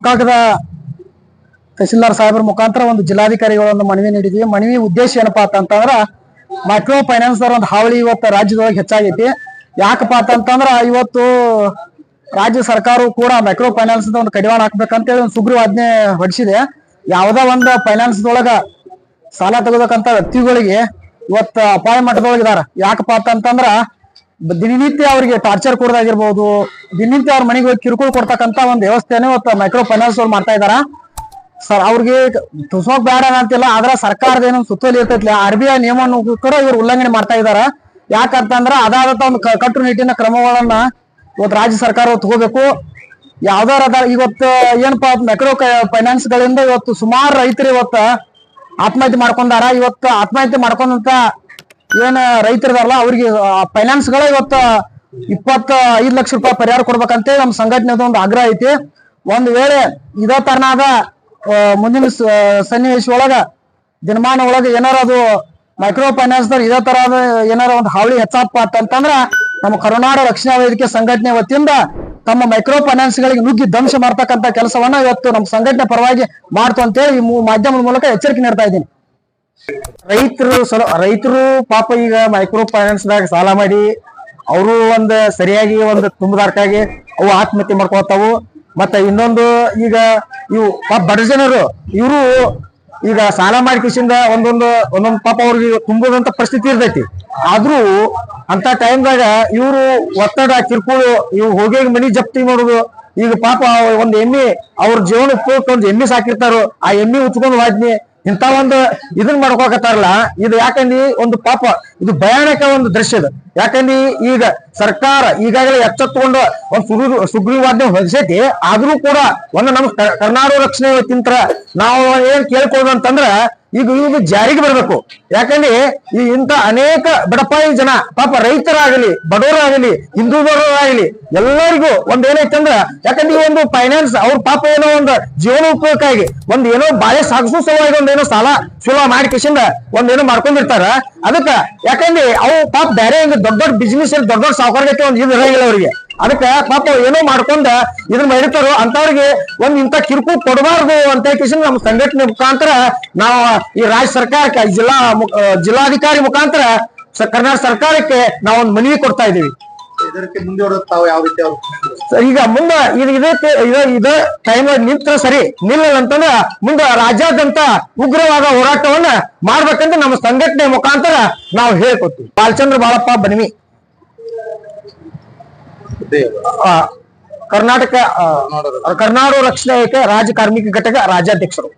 ಕಾಗದ ತಹಸೀಲ್ದಾರ್ ಸಾಹೇಬ್ರ ಮುಖಾಂತರ ಒಂದು ಜಿಲ್ಲಾಧಿಕಾರಿಗಳ ಒಂದು ಮನವಿ ನೀಡಿದ್ವಿ. ಮನವಿ ಉದ್ದೇಶ ಏನಪ್ಪಾ ಅಂತಂದ್ರ ಮೈಕ್ರೋ ಫೈನಾನ್ಸ್ ಒಂದು ಹಾವಳಿ ಇವತ್ತು ರಾಜ್ಯದೊಳಗೆ ಹೆಚ್ಚಾಗೈತಿ. ಯಾಕಪ್ಪ ಅಂತಂದ್ರ ಇವತ್ತು ರಾಜ್ಯ ಸರ್ಕಾರವು ಕೂಡ ಮೈಕ್ರೋ ಫೈನಾನ್ಸ್ ಒಂದು ಕಡಿವಾಣ ಹಾಕ್ಬೇಕಂತೇಳಿ ಒಂದು ಸುಗ್ರೀವಾಜ್ಞೆ ಹೊಡಿಸಿದೆ. ಯಾವ್ದೋ ಒಂದು ಫೈನಾನ್ಸ್ ದೊಳಗ ಸಾಲ ತೆಗೋಬೇಕಂತ ವ್ಯಕ್ತಿಗಳಿಗೆ ಇವತ್ತು ಅಪಾಯ ಮಟ್ಟದೊಳಗಿದಾರ. ಯಾಕಪ್ಪ ಅಂತಂದ್ರ ದಿನನಿತ್ಯ ಅವ್ರಿಗೆ ಟಾರ್ಚರ್ ಕೊಡೋದಾಗಿರ್ಬೋದು, ದಿನನಿತ್ಯ ಅವ್ರ ಮನೆಗೆ ಹೋಗಿ ಕಿರುಕುಳ ಕೊಡ್ತಕ್ಕಂತ ಒಂದು ವ್ಯವಸ್ಥೆನೇ ಇವತ್ತು ಮೈಕ್ರೋ ಫೈನಾನ್ಸ್ ಅವ್ರು ಮಾಡ್ತಾ ಇದಾರ. ಸರ್ ಅವ್ರಿಗೆ ತುಸೋಕ್ ಬೇಡ ಅಂತಿಲ್ಲ, ಆದ್ರ ಸರ್ಕಾರದ ಏನೋ ಸುತ್ತೋಲಿ ಇರ್ತೈತಿ, RBI ನಿಯಮವನ್ನು ಕೂಡ ಇವ್ರು ಉಲ್ಲಂಘನೆ ಮಾಡ್ತಾ ಇದಾರ. ಯಾಕಂತಂದ್ರ ಅದಾದಂತ ಒಂದು ಕಟ್ಟುನಿಟ್ಟಿನ ಕ್ರಮಗಳನ್ನ ಇವತ್ತು ರಾಜ್ಯ ಸರ್ಕಾರ ತಗೋಬೇಕು. ಯಾವ್ದಾರ ಇವತ್ತು ಏನಪ್ಪಾ ಮೈಕ್ರೋ ಫೈನಾನ್ಸ್ ಗಳಿಂದ ಇವತ್ತು ಸುಮಾರು ರೈತರು ಇವತ್ತು ಆತ್ಮಹತ್ಯೆ ಮಾಡ್ಕೊಂಡಾರ. ಇವತ್ತು ಆತ್ಮಹತ್ಯೆ ಮಾಡ್ಕೊಂಡಂತ ಏನ್ ರೈತರದಾರಲ್ಲ ಅವ್ರಿಗೆ ಫೈನಾನ್ಸ್ ಗಳ ಇವತ್ತು 25 ಲಕ್ಷ ರೂಪಾಯಿ ಪರಿಹಾರ ಕೊಡ್ಬೇಕಂತೇಳಿ ನಮ್ಮ ಸಂಘಟನೆದ ಒಂದು ಆಗ್ರಹ ಐತಿ. ಒಂದ್ ವೇಳೆ ಇದೇ ತರನಾದ ಮುಂದಿನ ಸನ್ನಿವೇಶ ಒಳಗ ದಿನಮಾನ ಒಳಗ ಏನಾರ ಅದು ಮೈಕ್ರೋ ಫೈನಾನ್ಸ್ ಇದೇ ತರಹದ ಏನಾರ ಒಂದು ಹಾವಳಿ ಹೆಚ್ಚಪ್ಪ ಅಂತಂದ್ರ ನಮ್ಮ ಕರುನಾಡ ರಕ್ಷಣಾ ವೇದಿಕೆ ಸಂಘಟನೆ ವತಿಯಿಂದ ತಮ್ಮ ಮೈಕ್ರೋ ಫೈನಾನ್ಸ್ ಗಳಿಗೆ ನುಗ್ಗಿ ಧ್ವಂಸ ಮಾಡ್ತಕ್ಕಂತ ಕೆಲಸವನ್ನ ಇವತ್ತು ನಮ್ಮ ಸಂಘಟನೆ ಪರವಾಗಿ ಮಾಡ್ತು ಅಂತೇಳಿ ಈ ಮಾಧ್ಯಮದ ಮೂಲಕ ಎಚ್ಚರಿಕೆ ನೀಡ್ತಾ ಇದ್ದೀನಿ. ರೈತರು ಪಾಪ ಈಗ ಮೈಕ್ರೋ ಫೈನಾನ್ಸ್ ದಾಗ ಸಾಲ ಮಾಡಿ ಅವರು ಒಂದು ಸರಿಯಾಗಿ ಒಂದು ತುಂಬದಾರ್ಕಾಗಿ ಅವು ಆತ್ಮಹತ್ಯೆ ಮಾಡ್ಕೊತಾವು. ಮತ್ತೆ ಇನ್ನೊಂದು ಈಗ ಇವು ಪಾಪ ಬಡ ಜನರು ಇವರು ಈಗ ಸಾಲ ಮಾಡಿ ಕಿಸಿಂದ ಒಂದೊಂದು ಪಾಪ ಅವ್ರಿಗೆ ತುಂಬುದಂತ ಪರಿಸ್ಥಿತಿ ಇರ್ತೈತಿ. ಆದ್ರೂ ಅಂತ ಟೈಮ್ದಾಗ ಇವರು ಒತ್ತಡ ಕಿರ್ಕುಳು ಇವು ಹೋಗಿ ಮನಿ ಜಪ್ತಿ ಮಾಡುದು. ಈಗ ಪಾಪ ಒಂದ್ ಎಮ್ಮಿ ಅವ್ರ ಜೀವನ ಉಪಯೋಗಕ್ಕೆ ಒಂದು ಎಮ್ಮಿ ಸಾಕಿರ್ತಾರೋ ಆ ಎಮ್ಮಿ ಉಚ್ಕೊಂಡು ವಾಜ್ನಿ ಇಂತ ಒಂದು ಇದನ್ ಮಾಡ್ಕೋಕತ್ತಾರಲ್ಲ. ಇದು ಯಾಕಂದ್ರೆ ಒಂದು ಪಾಪ ಇದು ಭಯಾನಕ ಒಂದು ದೃಶ್ಯ ಇದು. ಯಾಕಂದ್ರೆ ಈಗ ಸರ್ಕಾರ ಈಗಾಗಲೇ ಎಚ್ಚೆತ್ತುಕೊಂಡು ಒಂದು ಸುಗ್ರೀವಾಜ್ಞೆ ಹೊರಡಿಸೈತಿ. ಆದ್ರೂ ಕೂಡ ಒಂದು ನಮ್ಮ ಕರ್ನಾಟಕ ರಕ್ಷಣೆ ತಿಂತ್ರ ನಾವು ಏನ್ ಕೇಳ್ಕೊಳ್ಳೋದು ಅಂತಂದ್ರ ಈಗ ಇದು ಜಾರಿಗೆ ಬರ್ಬೇಕು. ಯಾಕಂದ್ರೆ ಈ ಇಂತ ಅನೇಕ ಬಡಪಾಯಿ ಜನ ಪಾಪ ರೈತರಾಗಲಿ ಬಡವರಾಗಲಿ ಹಿಂದುಳಿದವರಾಗಲಿ ಎಲ್ಲರಿಗೂ ಒಂದ್ ಏನೈತೆ ಅಂದ್ರ ಯಾಕಂದ್ರೆ ಈ ಒಂದು ಫೈನಾನ್ಸ್ ಅವ್ರ ಪಾಪ ಏನೋ ಒಂದು ಜೀವನ ಉಪಯೋಗಕ್ಕಾಗಿ ಒಂದ್ ಏನೋ ಬಾಳೆ ಸಾಗಿಸೋ ಸಲುವಾಗಿ ಒಂದೇನೋ ಸಾಲ ಸುಲಭ ಮಾಡಿ ಕಿಸಿಂದ ಒಂದೇನೋ ಮಾಡ್ಕೊಂಡಿರ್ತಾರ. ಅದಕ್ಕ ಯಾಕಂದ್ರೆ ಅವು ಪಾಪ ಬೇರೆ ಹಿಂಗ ದೊಡ್ಡ ದೊಡ್ಡ ಬಿಸ್ನೆಸ್ ದೊಡ್ಡ ದೊಡ್ಡ ಸಾವುಕಾರಕ್ಕೆ ಒಂದು ಇದು ಇರಂಗಿಲ್ಲ ಅವ್ರಿಗೆ. ಅದಕ್ಕೆ ಪಾಪ ಏನೋ ಮಾಡ್ಕೊಂಡ ಇದನ್ನ ಮಾಡಿರ್ತಾರೋ ಅಂತವ್ರಿಗೆ ಒಂದ್ ಇಂತ ಕಿರುಕುಳ ಕೊಡಬಾರ್ದು ಅಂತ ಕಿಸಿಂದ ನಮ್ಮ ಸಂಘಟನೆ ಮುಖಾಂತರ ನಾವು ಈ ರಾಜ್ಯ ಸರ್ಕಾರಕ್ಕೆ ಜಿಲ್ಲಾಧಿಕಾರಿ ಮುಖಾಂತರ ಕರ್ನಾಟಕ ಸರ್ಕಾರಕ್ಕೆ ನಾವು ಒಂದು ಮನವಿ ಕೊಡ್ತಾ ಇದೀವಿ. ಇದಕ್ಕೆ ಮುಂದೆ ತಾವು ಯಾವ ರೀತಿ ಈಗ ಮುಂದೆ ಇದೇ ಟೈಮ್ ನಿಂತ್ರ ಸರಿ, ನಿಲ್ಲ ಅಂತಂದ್ರ ಮುಂದೆ ರಾಜ್ಯಾದ್ಯಂತ ಉಗ್ರವಾದ ಹೋರಾಟವನ್ನ ಮಾಡ್ಬೇಕಂತ ನಮ್ಮ ಸಂಘಟನೆ ಮುಖಾಂತರ ನಾವು ಹೇಳ್ಕೊತೀವಿ. ಬಾಲಚಂದ್ರ ಬಾಳಪ್ಪ ಬನ್ವಿ, ಕರ್ನಾಟಕ ರಕ್ಷಣಾ ವೇದಿಕೆ ರಾಜ್ಯ ಕಾರ್ಮಿಕ ಘಟಕ ರಾಜ್ಯಾಧ್ಯಕ್ಷರು.